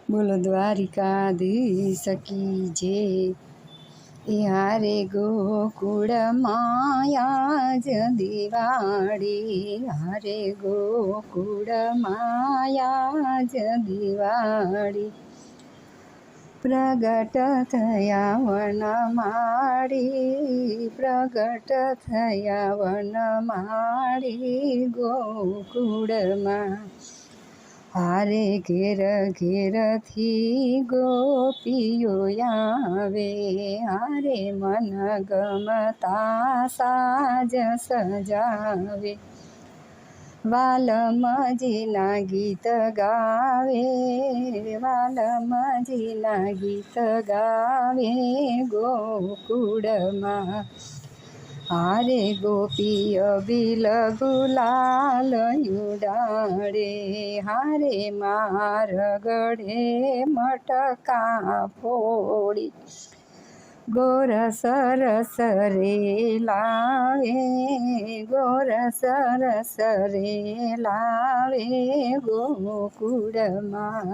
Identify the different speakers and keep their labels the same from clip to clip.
Speaker 1: બોલો દ્વારિકાધીશ કી જય। હારે ગોકુળ માયા જ દિવાળી, હારે ગોકુળ માયા જ દિવાળી। પ્રગટ થયા વનમાળી, પ્રગટ થયા વનમાળી ગોકુળમાં। હારે ઘેર ઘેરથી ગોપીઓ આવે, હારે મન ગમતા સાજ સજાવે। વાલમજીના ગીત ગાવે, વાલમજીના ગીત ગાવે ગોકુળમાં। હારે ગોપીય બિલ ગુલાલ ઉડાડે, હારે મારગડે મટકા ફોડી। ગોરસ રસ રે લાવે, ગોરસ રસ રે લાવે ગોકુળમાં।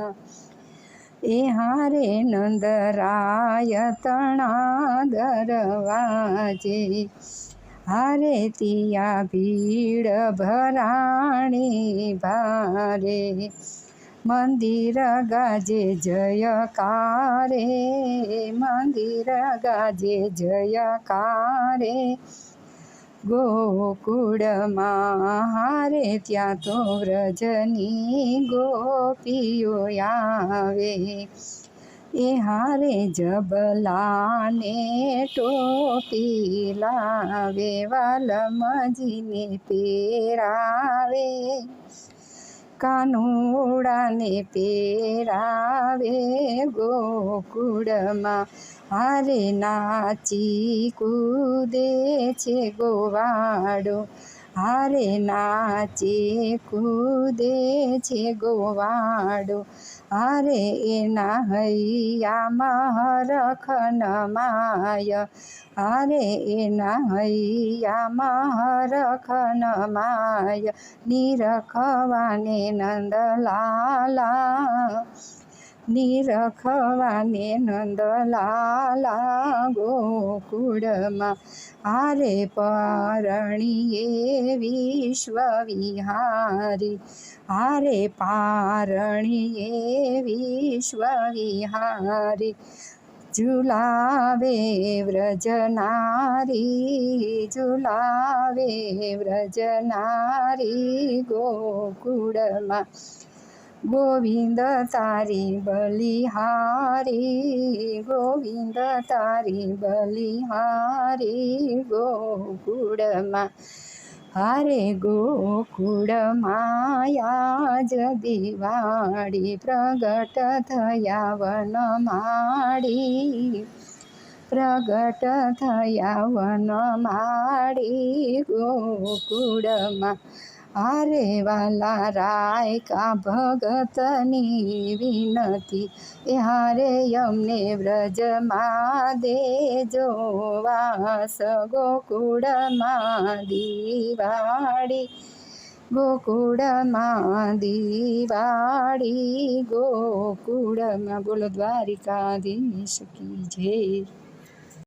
Speaker 1: હારે નંદરાય તણા દરવાજે, હારે તિયા ભીડ ભરાણી ભારે। મંદિર ગાજે જયકારે, મંદિર ગાજે જયકારે ગોકુળમાં। હારે ત્યાં તો વ્રજની ગોપીઓ આવે, હારે જબલાને ટોપી લાવે, વાલમજીને પહેરાવે, કાનુડાને પહેરાવે ગોકુળમાં। હારે નાચી કૂદે છે ગોવાડો, હારે નાચે કૂદે છે ગોવાડો। હારે એના હૈયામાં હરખન માય, હારે એના હૈયામાં હરખન માય। નિરખવાને નંદલાલા, નિરખવાને નંદલાલા ગોકુળમાં। હારે પરણીએ વિશ્વ વિહારી, હારે પારણીએ વિશ્વ વિહારી। ઝુલાવે વ્રજનારી, ઝુલાવે વ્રજનારી ગોકુળમાં। ગોવિંદ તારી બલિહારી, ગોવિંદ તારી બલિહારી ગોકુળમાં। હારે ગોકુળ માયા જ દિવાળી, પ્રગટ થયા વનમાળી, પ્રગટ થયા વનમાળી ગોકુળમાં। હારે વાલા રાયકા ભગતની વિનતી, હારે અમને વ્રજમાં દેજો વાસ ગોકુળમાં દિવાળી, ગોકુળમાં દિવાળી ગોકુળમાં। બોલો દ્વારિકાધીશ કી જય।